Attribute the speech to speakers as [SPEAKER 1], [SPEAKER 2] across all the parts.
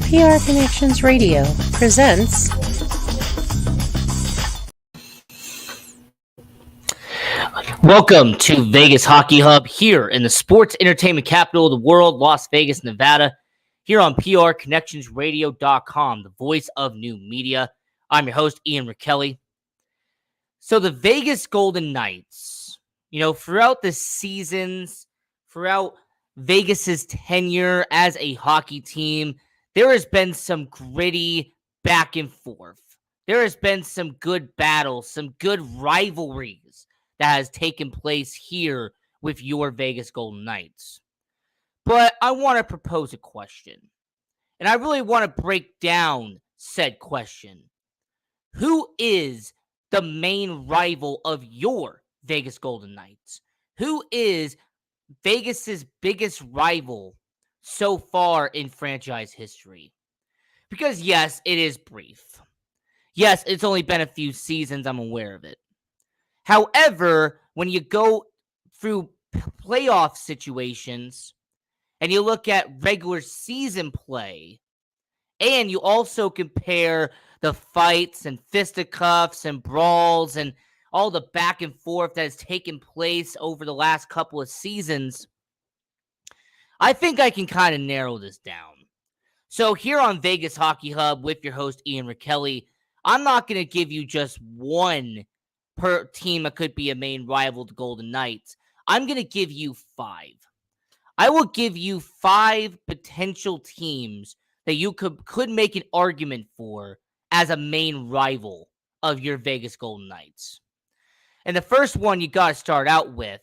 [SPEAKER 1] PR Connections Radio presents
[SPEAKER 2] Welcome to Vegas Hockey Hub here in the sports entertainment capital of the world, Las Vegas, Nevada, here on PRConnectionsRadio.com, the voice of new media. I'm your host, Ian Rickelli. So the Vegas Golden Knights, throughout the seasons, throughout Vegas's tenure as a hockey team, there has been some gritty back and forth. There has been some good battles, some good rivalries that has taken place here with your Vegas Golden Knights. But I want to propose a question, and I really want to break down said question. Who is the main rival of your Vegas Golden Knights? Who is Vegas's biggest rival so far in franchise history? Because yes, it is brief. Yes, it's only been a few seasons, I'm aware of it. However, when you go through playoff situations and you look at regular season play, and you also compare the fights and fisticuffs and brawls and all the back and forth that has taken place over the last couple of seasons, I think I can kind of narrow this down. So here on Vegas Hockey Hub with your host, Ian Rickelli, I'm not going to give you just one per team that could be a main rival to Golden Knights. I'm going to give you 5. I will give you 5 potential teams that you could make an argument for as a main rival of your Vegas Golden Knights. And the first one you got to start out with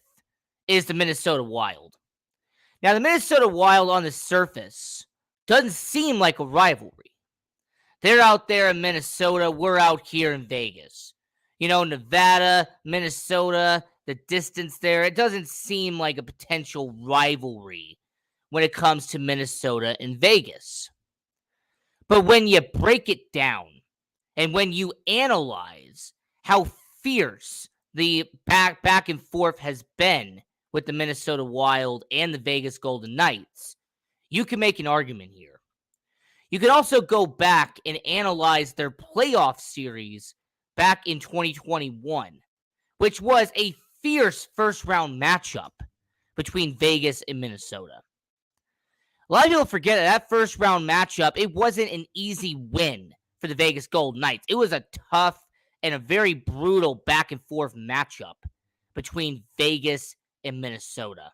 [SPEAKER 2] is the Minnesota Wild. Now, the Minnesota Wild on the surface doesn't seem like a rivalry. They're out there in Minnesota. We're out here in Vegas. Nevada, Minnesota, the distance there, it doesn't seem like a potential rivalry when it comes to Minnesota and Vegas. But when you break it down and when you analyze how fierce the back and forth has been with the Minnesota Wild and the Vegas Golden Knights, you can make an argument here. You can also go back and analyze their playoff series back in 2021, which was a fierce first-round matchup between Vegas and Minnesota. A lot of people forget that first-round matchup, it wasn't an easy win for the Vegas Golden Knights. It was a tough and a very brutal back-and-forth matchup between Vegas and Minnesota.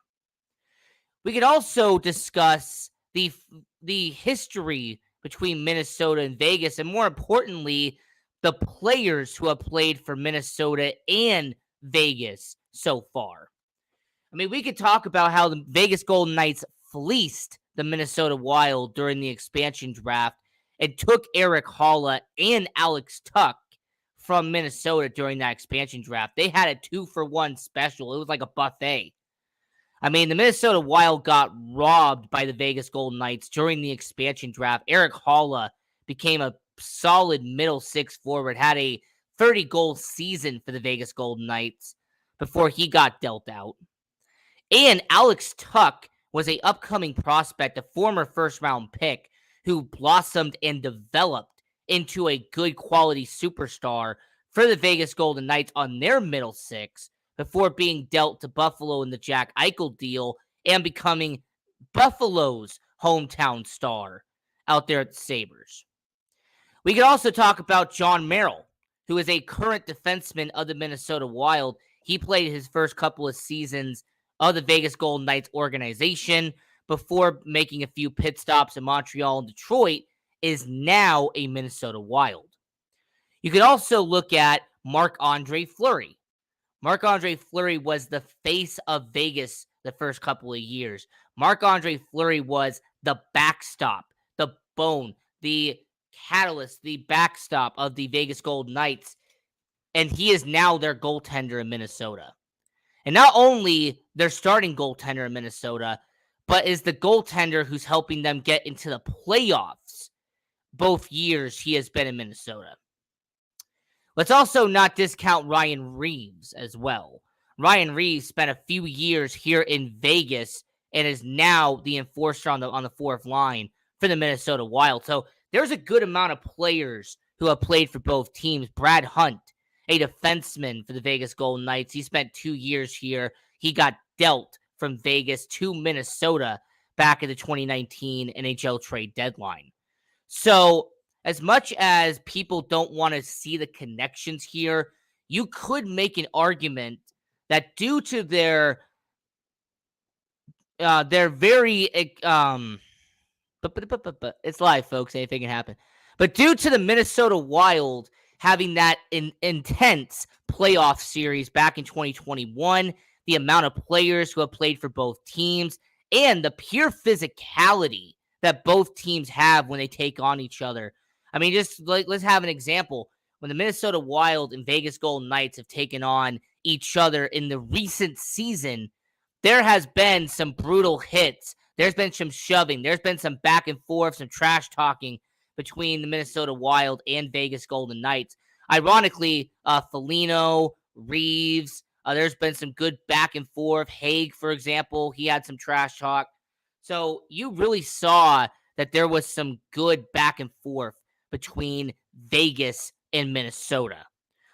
[SPEAKER 2] We could also discuss the history between Minnesota and Vegas, and more importantly, the players who have played for Minnesota and Vegas so far. I mean, we could talk about how the Vegas Golden Knights fleeced the Minnesota Wild during the expansion draft and took Erik Haula and Alex Tuch from Minnesota during that expansion draft. They had a 2-for-1 special. It was like a buffet. I mean, the Minnesota Wild got robbed by the Vegas Golden Knights during the expansion draft. Erik Haula became a solid middle six forward, had a 30-goal season for the Vegas Golden Knights before he got dealt out. And Alex Tuch was an upcoming prospect, a former first-round pick who blossomed and developed into a good quality superstar for the Vegas Golden Knights on their middle six before being dealt to Buffalo in the Jack Eichel deal and becoming Buffalo's hometown star out there at the Sabres. We could also talk about John Merrill, who is a current defenseman of the Minnesota Wild. He played his first couple of seasons of the Vegas Golden Knights organization before making a few pit stops in Montreal and Detroit, is now a Minnesota Wild. You could also look at Marc-Andre Fleury. Marc-Andre Fleury was the face of Vegas the first couple of years. Marc-Andre Fleury was the backstop, the bone, the catalyst, the backstop of the Vegas Golden Knights, and he is now their goaltender in Minnesota. And not only their starting goaltender in Minnesota, but is the goaltender who's helping them get into the playoffs both years he has been in Minnesota. Let's also not discount Ryan Reaves as well. Ryan Reaves spent a few years here in Vegas and is now the enforcer on the fourth line for the Minnesota Wild. So there's a good amount of players who have played for both teams. Brad Hunt, a defenseman for the Vegas Golden Knights. He spent 2 years here. He got dealt from Vegas to Minnesota back at the 2019 NHL trade deadline. So as much as people don't want to see the connections here, you could make an argument that due to their very but it's live, folks. Anything can happen. But due to the Minnesota Wild having that intense playoff series back in 2021, the amount of players who have played for both teams, and the pure physicality that both teams have when they take on each other. I mean, just let's have an example. When the Minnesota Wild and Vegas Golden Knights have taken on each other in the recent season, there has been some brutal hits. There's been some shoving. There's been some back and forth, some trash talking between the Minnesota Wild and Vegas Golden Knights. Ironically, Foligno, Reeves, there's been some good back and forth. Haig, for example, he had some trash talk. So you really saw that there was some good back and forth between Vegas and Minnesota.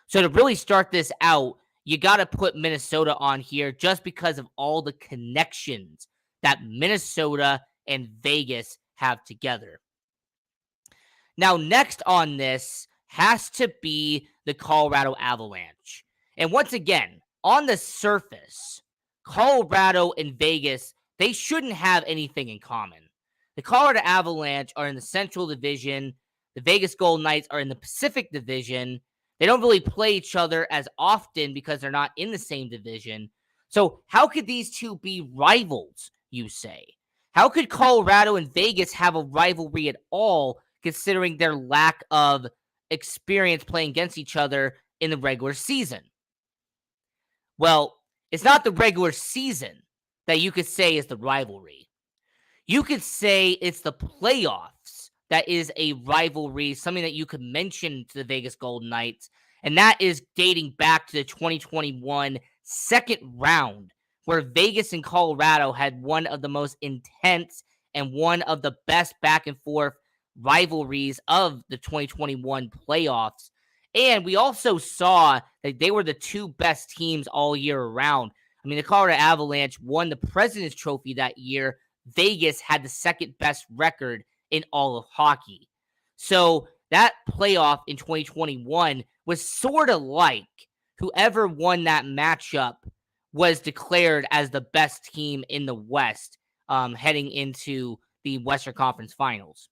[SPEAKER 2] So to really start this out, you got to put Minnesota on here just because of all the connections that Minnesota and Vegas have together. Now, next on this has to be the Colorado Avalanche. And once again, on the surface, Colorado and Vegas, they shouldn't have anything in common. The Colorado Avalanche are in the Central Division. The Vegas Golden Knights are in the Pacific Division. They don't really play each other as often because they're not in the same division. So how could these two be rivals, you say? How could Colorado and Vegas have a rivalry at all, considering their lack of experience playing against each other in the regular season? Well, it's not the regular season that you could say is the rivalry. You could say it's the playoffs that is a rivalry, something that you could mention to the Vegas Golden Knights, and that is dating back to the 2021 second round, where Vegas and Colorado had one of the most intense and one of the best back and forth rivalries of the 2021 playoffs. And we also saw that they were the two best teams all year around. I mean, the Colorado Avalanche won the President's Trophy that year. Vegas had the second best record in all of hockey. So that playoff in 2021 was sort of like whoever won that matchup was declared as the best team in the West heading into the Western Conference Finals.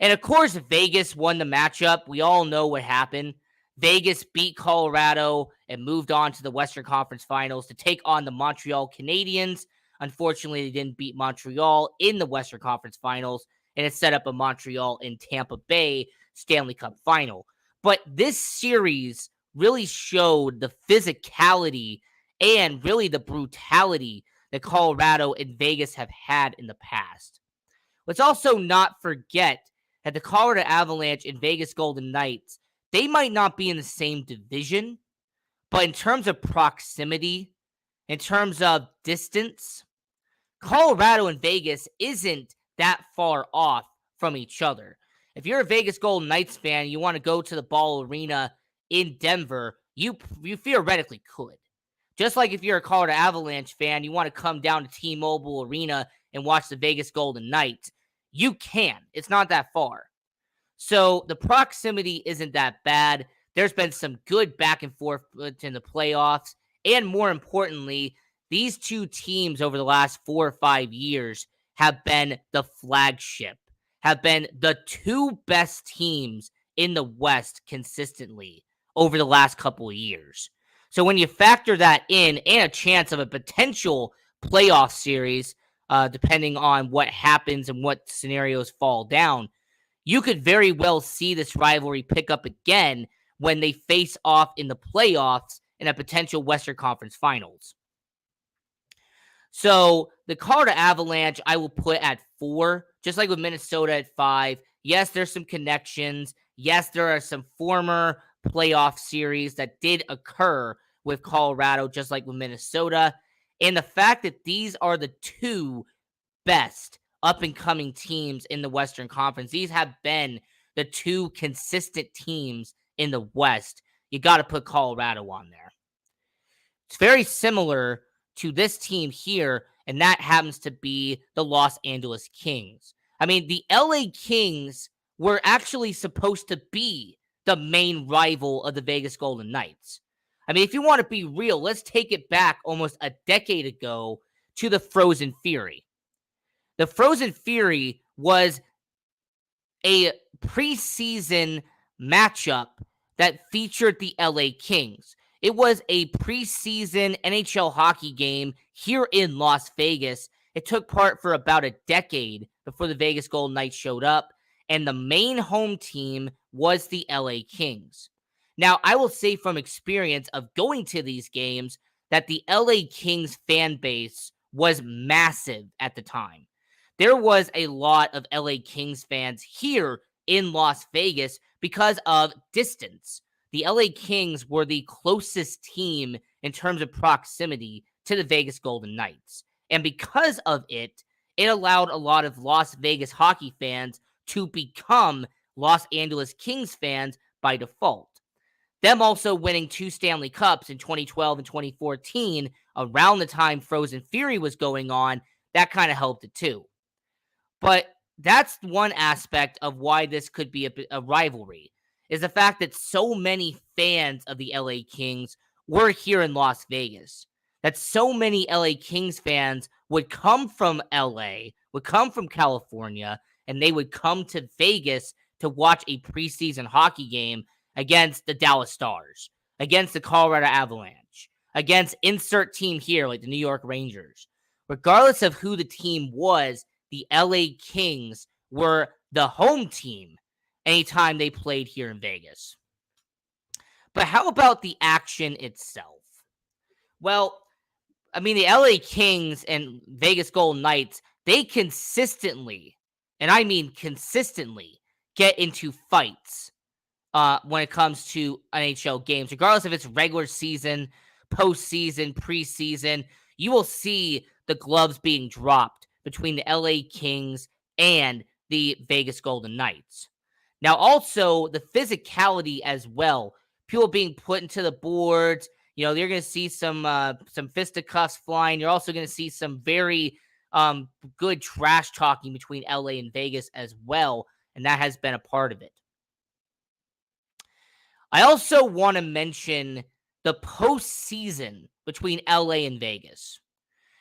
[SPEAKER 2] And of course, Vegas won the matchup. We all know what happened. Vegas beat Colorado and moved on to the Western Conference Finals to take on the Montreal Canadiens. Unfortunately, they didn't beat Montreal in the Western Conference Finals, and it set up a Montreal and Tampa Bay Stanley Cup final. But this series really showed the physicality and really the brutality that Colorado and Vegas have had in the past. Let's also not forget that the Colorado Avalanche and Vegas Golden Knights, they might not be in the same division, but in terms of proximity, in terms of distance, Colorado and Vegas isn't that far off from each other. If you're a Vegas Golden Knights fan, you want to go to the Ball Arena in Denver, you theoretically could. Just like if you're a Colorado Avalanche fan, you want to come down to T-Mobile Arena and watch the Vegas Golden Knights, you can. It's not that far. So the proximity isn't that bad. There's been some good back and forth in the playoffs. And more importantly, these two teams over the last 4 or 5 years have been the flagship, have been the two best teams in the West consistently over the last couple of years. So when you factor that in and a chance of a potential playoff series, depending on what happens and what scenarios fall down, you could very well see this rivalry pick up again when they face off in the playoffs in a potential Western Conference Finals. So the Colorado Avalanche, I will put at 4, just like with Minnesota at 5. Yes, there's some connections. Yes, there are some former playoff series that did occur with Colorado, just like with Minnesota. And the fact that these are the two best up-and-coming teams in the Western Conference. These have been the two consistent teams in the West. You got to put Colorado on there. It's very similar to this team here, and that happens to be the Los Angeles Kings. I mean, the LA Kings were actually supposed to be the main rival of the Vegas Golden Knights. I mean, if you want to be real, let's take it back almost a decade ago to the Frozen Fury. The Frozen Fury was a preseason matchup that featured the LA Kings. It was a preseason NHL hockey game here in Las Vegas. It took part for about a decade before the Vegas Golden Knights showed up, and the main home team was the LA Kings. Now, I will say from experience of going to these games that the LA Kings fan base was massive at the time. There was a lot of LA Kings fans here in Las Vegas because of distance. The LA Kings were the closest team in terms of proximity to the Vegas Golden Knights. And because of it, it allowed a lot of Las Vegas hockey fans to become Los Angeles Kings fans by default. Them also winning 2 Stanley Cups in 2012 and 2014, around the time Frozen Fury was going on, that kind of helped it too. But that's one aspect of why this could be a rivalry, is the fact that so many fans of the LA Kings were here in Las Vegas. That so many LA Kings fans would come from LA, would come from California, and they would come to Vegas to watch a preseason hockey game against the Dallas Stars, against the Colorado Avalanche, against insert team here like the New York Rangers. Regardless of who the team was, the LA Kings were the home team anytime they played here in Vegas. But how about the action itself? Well, I mean, the LA Kings and Vegas Golden Knights, they consistently, and I mean consistently, get into fights when it comes to NHL games. Regardless if it's regular season, postseason, preseason, you will see the gloves being dropped between the LA Kings and the Vegas Golden Knights. Now, also, the physicality as well. People being put into the boards. You know, you're going to see some fisticuffs flying. You're also going to see some very good trash talking between LA and Vegas as well, and that has been a part of it. I also want to mention the postseason between LA and Vegas,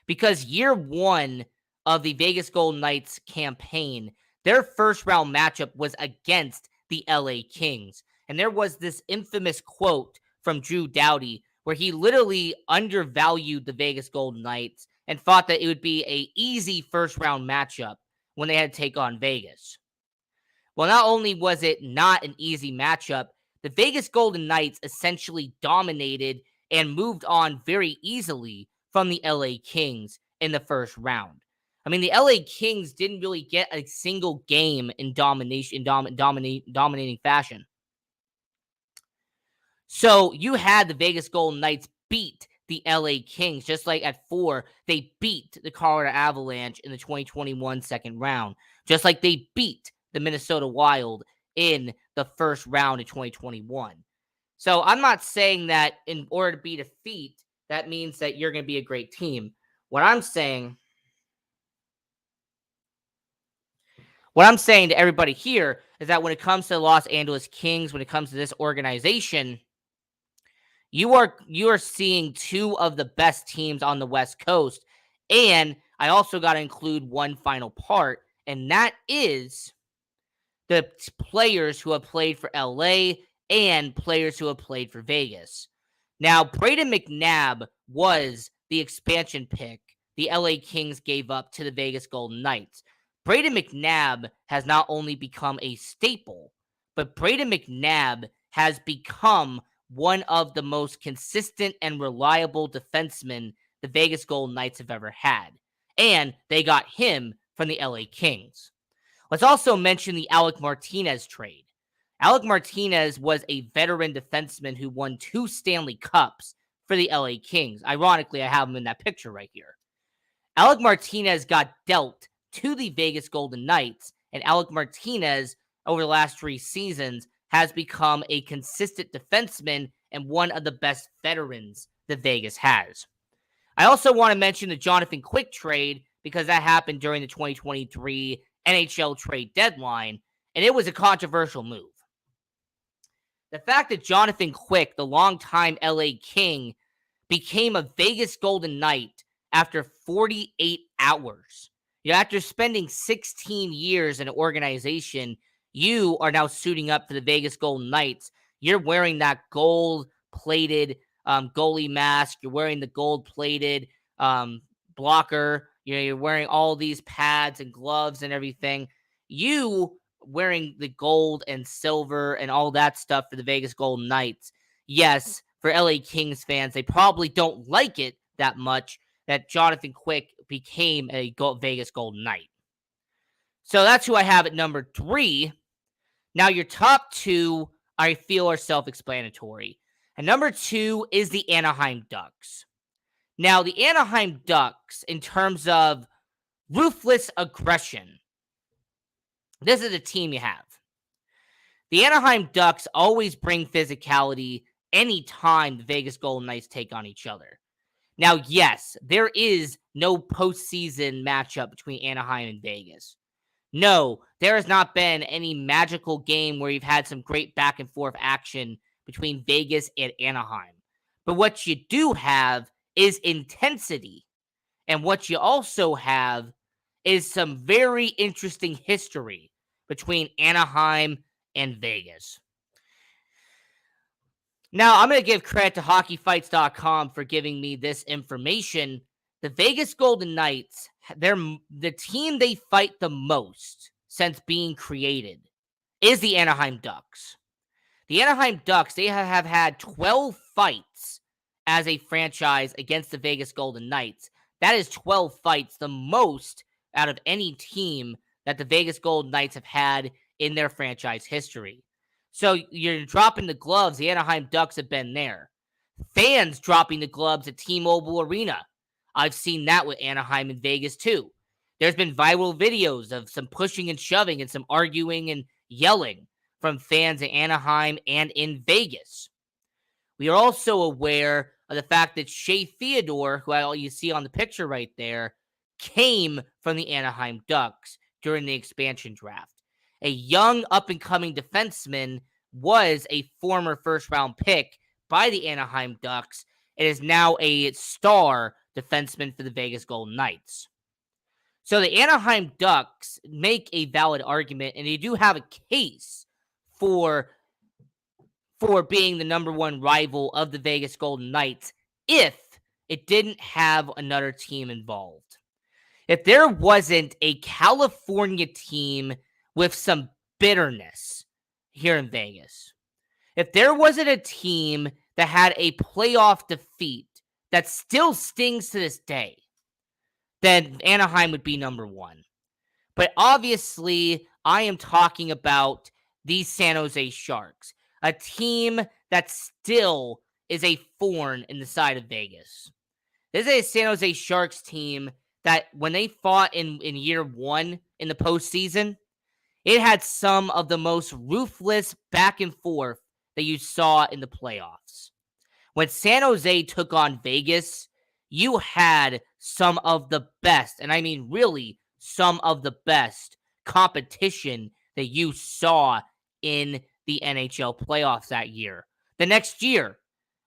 [SPEAKER 2] because year one of the Vegas Golden Knights campaign, their first round matchup was against the LA Kings. And there was this infamous quote from Drew Doughty where he literally undervalued the Vegas Golden Knights and thought that it would be an easy first round matchup when they had to take on Vegas. Well, not only was it not an easy matchup, the Vegas Golden Knights essentially dominated and moved on very easily from the LA Kings in the first round. I mean, the LA Kings didn't really get a single game in dominating fashion. So you had the Vegas Golden Knights beat the LA Kings, just like at 4, they beat the Colorado Avalanche in the 2021 second round, just like they beat the Minnesota Wild in the first round of 2021. So I'm not saying that in order to beat a feat, that means that you're going to be a great team. What I'm saying to everybody here is that when it comes to the Los Angeles Kings, when it comes to this organization, you are seeing 2 of the best teams on the West Coast. And I also got to include one final part, and that is the players who have played for LA and players who have played for Vegas. Now, Brayden McNabb was the expansion pick the LA Kings gave up to the Vegas Golden Knights. Brayden McNabb has not only become a staple, but Brayden McNabb has become one of the most consistent and reliable defensemen the Vegas Golden Knights have ever had. And they got him from the LA Kings. Let's also mention the Alec Martinez trade. Alec Martinez was a veteran defenseman who won 2 Stanley Cups for the LA Kings. Ironically, I have him in that picture right here. Alec Martinez got dealt to the Vegas Golden Knights, and Alec Martinez over the last 3 seasons has become a consistent defenseman and one of the best veterans that Vegas has. I also want to mention the Jonathan Quick trade because that happened during the 2023 NHL trade deadline, and it was a controversial move. The fact that Jonathan Quick, the longtime LA King, became a Vegas Golden Knight after 48 hours. After spending 16 years in an organization, you are now suiting up for the Vegas Golden Knights. You're wearing that gold-plated goalie mask. You're wearing the gold-plated blocker. You're wearing all these pads and gloves and everything. You wearing the gold and silver and all that stuff for the Vegas Golden Knights. Yes, for LA Kings fans, they probably don't like it that much that Jonathan Quick became a Vegas Golden Knight. So that's who I have at number 3. Now, your top 2, I feel, are self-explanatory. And number 2 is the Anaheim Ducks. Now, the Anaheim Ducks, in terms of ruthless aggression, this is the team you have. The Anaheim Ducks always bring physicality anytime the Vegas Golden Knights take on each other. Now, yes, there is no postseason matchup between Anaheim and Vegas. No, there has not been any magical game where you've had some great back and forth action between Vegas and Anaheim. But what you do have is intensity. And what you also have is some very interesting history between Anaheim and Vegas. Now, I'm going to give credit to hockeyfights.com for giving me this information. The Vegas Golden Knights, they're the team they fight the most since being created is the Anaheim Ducks. The Anaheim Ducks, they have had 12 fights as a franchise against the Vegas Golden Knights. That is 12 fights, the most out of any team that the Vegas Golden Knights have had in their franchise history. So you're dropping the gloves. The Anaheim Ducks have been there. Fans dropping the gloves at T-Mobile Arena. I've seen that with Anaheim and Vegas too. There's been viral videos of some pushing and shoving and some arguing and yelling from fans in Anaheim and in Vegas. We are also aware of the fact that Shea Theodore, who you see on the picture right there, came from the Anaheim Ducks during the expansion draft. A young up-and-coming defenseman was a former first-round pick by the Anaheim Ducks and is now a star defenseman for the Vegas Golden Knights. So the Anaheim Ducks make a valid argument, and they do have a case for being the number 1 rival of the Vegas Golden Knights if it didn't have another team involved. If there wasn't a California team with some bitterness here in Vegas, if there wasn't a team that had a playoff defeat that still stings to this day, then Anaheim would be number 1. But obviously, I am talking about the San Jose Sharks, a team that still is a thorn in the side of Vegas. This is a San Jose Sharks team that when they fought in year 1 in the postseason, it had some of the most ruthless back and forth that you saw in the playoffs. When San Jose took on Vegas, you had some of the best, and I mean really some of the best competition that you saw in the NHL playoffs that year. The next year,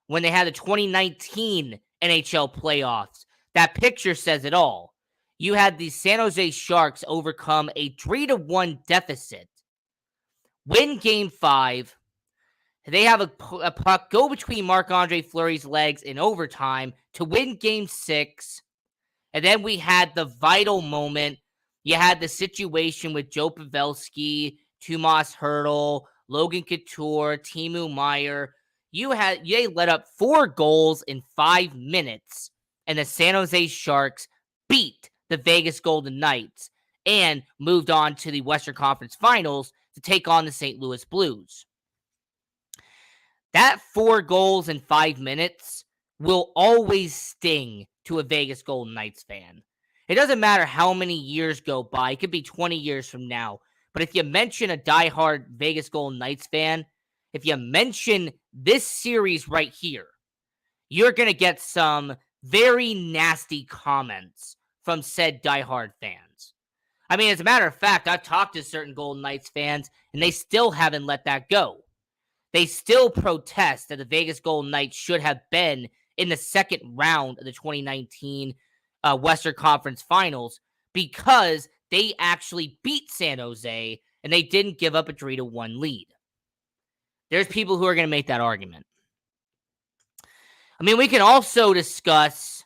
[SPEAKER 2] when they had the 2019 NHL playoffs, that picture says it all. You had the San Jose Sharks overcome a 3-1 deficit, win Game 5. They have a puck go between Marc-Andre Fleury's legs in overtime to win Game 6. And then we had the vital moment. You had the situation with Joe Pavelski, Tomas Hertl, Logan Couture, Timo Meier. They let up 4 goals in 5 minutes, and the San Jose Sharks beat the Vegas Golden Knights and moved on to the Western Conference Finals to take on the St. Louis Blues. That 4 goals in 5 minutes will always sting to a Vegas Golden Knights fan. It doesn't matter how many years go by. It could be 20 years from now. But if you mention a diehard Vegas Golden Knights fan, if you mention this series right here, you're going to get some very nasty comments from said diehard fans. I mean, as a matter of fact, I've talked to certain Golden Knights fans, and they still haven't let that go. They still protest that the Vegas Golden Knights should have been in the second round of the 2019 Western Conference Finals because they actually beat San Jose and they didn't give up a 3-1 lead. There's people who are going to make that argument. I mean, we can also discuss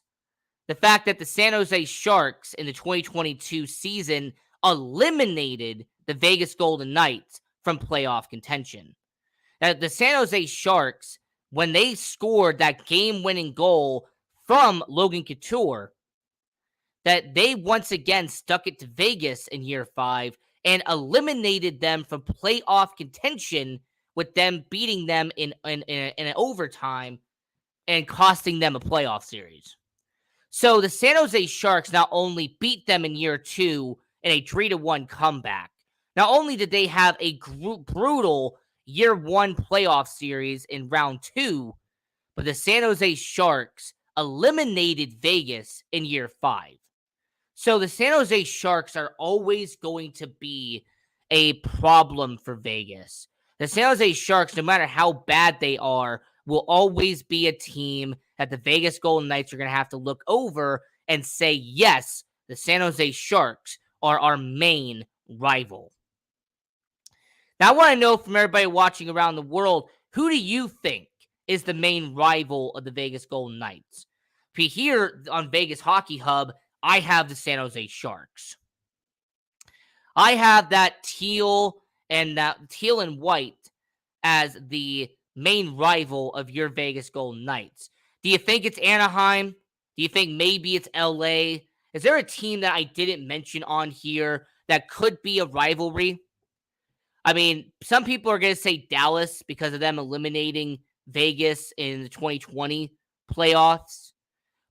[SPEAKER 2] the fact that the San Jose Sharks in the 2022 season eliminated the Vegas Golden Knights from playoff contention. Now, the San Jose Sharks, when they scored that game-winning goal from Logan Couture, that they once again stuck it to Vegas in year 5 and eliminated them from playoff contention with them beating them in an overtime and costing them a playoff series. So the San Jose Sharks not only beat them in year 2 in a 3-1 comeback, not only did they have a brutal year 1 playoff series in round 2, but the San Jose Sharks eliminated Vegas in year 5. So the San Jose Sharks are always going to be a problem for Vegas. The San Jose Sharks, no matter how bad they are, will always be a team that the Vegas Golden Knights are going to have to look over and say, yes, the San Jose Sharks are our main rival. Now, I want to know from everybody watching around the world, who do you think is the main rival of the Vegas Golden Knights? Here on Vegas Hockey Hub, I have the San Jose Sharks. I have that teal and white as the main rival of your Vegas Golden Knights. Do you think it's Anaheim? Do you think maybe it's LA? Is there a team that I didn't mention on here that could be a rivalry? I mean, some people are going to say Dallas because of them eliminating Vegas in the 2020 playoffs.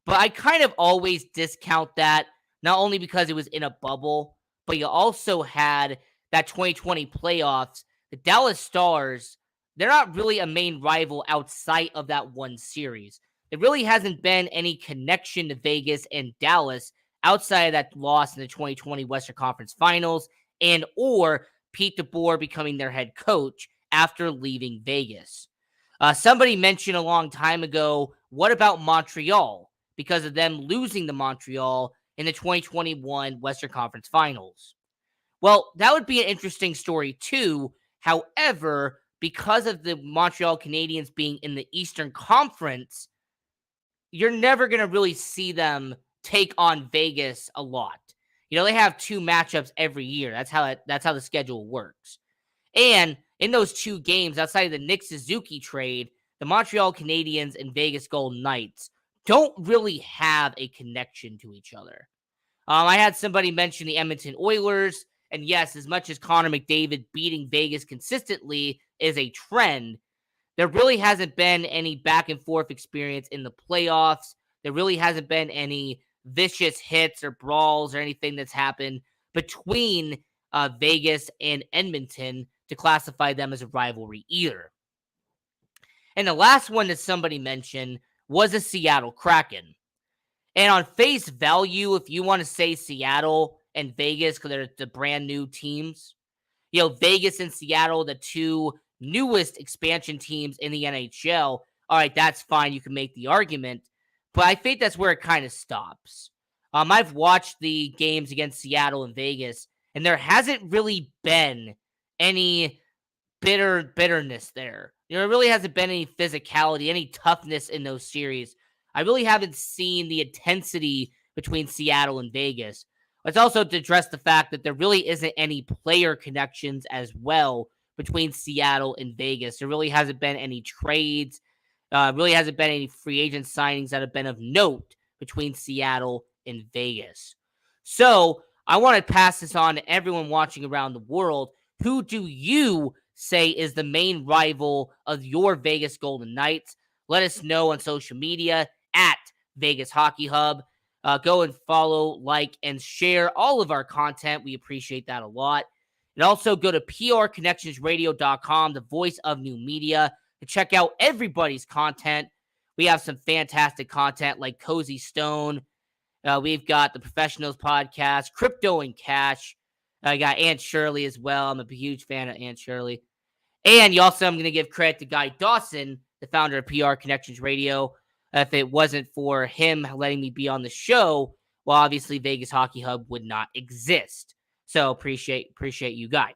[SPEAKER 2] But I kind of always discount that, not only because it was in a bubble, but you also had that 2020 playoffs. The Dallas Stars, they're not really a main rival outside of that one series. There really hasn't been any connection to Vegas and Dallas outside of that loss in the 2020 Western Conference Finals and or Pete DeBoer becoming their head coach after leaving Vegas. Somebody mentioned a long time ago, what about Montreal? Because of them losing to Montreal in the 2021 Western Conference Finals. Well, that would be an interesting story too. However, because of the Montreal Canadiens being in the Eastern Conference, you're never going to really see them take on Vegas a lot. You know, they have 2 matchups every year. That's how the schedule works. And in those 2 games, outside of the Nick Suzuki trade, the Montreal Canadiens and Vegas Golden Knights don't really have a connection to each other. I had somebody mention the Edmonton Oilers, and yes, as much as Connor McDavid beating Vegas consistently is a trend, there really hasn't been any back and forth experience in the playoffs. There really hasn't been any vicious hits or brawls or anything that's happened between Vegas and Edmonton to classify them as a rivalry either. And the last one that somebody mentioned was the Seattle Kraken. And on face value, if you want to say Seattle and Vegas, because they're the brand new teams, you know, Vegas and Seattle, the 2 newest expansion teams in the NHL, all right, that's fine. You can make the argument. But I think that's where it kind of stops. I've watched the games against Seattle and Vegas, and there hasn't really been any bitterness there. You know, there really hasn't been any physicality, any toughness in those series. I really haven't seen the intensity between Seattle and Vegas. Let's also address the fact that there really isn't any player connections as well between Seattle and Vegas. There really hasn't been any trades. Really hasn't been any free agent signings that have been of note between Seattle and Vegas. So I want to pass this on to everyone watching around the world. Who do you say is the main rival of your Vegas Golden Knights? Let us know on social media at Vegas Hockey Hub. Go and follow, like, and share all of our content. We appreciate that a lot. And also go to prconnectionsradio.com, the voice of new media, to check out everybody's content. We have some fantastic content like Cozy Stone. We've got the Professionals podcast, Crypto and Cash. I got Aunt Shirley as well. I'm a huge fan of Aunt Shirley. And I'm going to give credit to Guy Dawson, the founder of PR Connections Radio. If it wasn't for him letting me be on the show, well, obviously Vegas Hockey Hub would not exist. So appreciate you, Guy.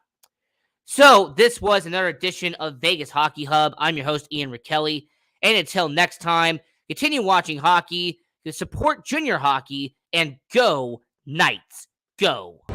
[SPEAKER 2] So this was another edition of Vegas Hockey Hub. I'm your host, Ian Rickelli. And until next time, continue watching hockey, to support junior hockey, and go Knights, go.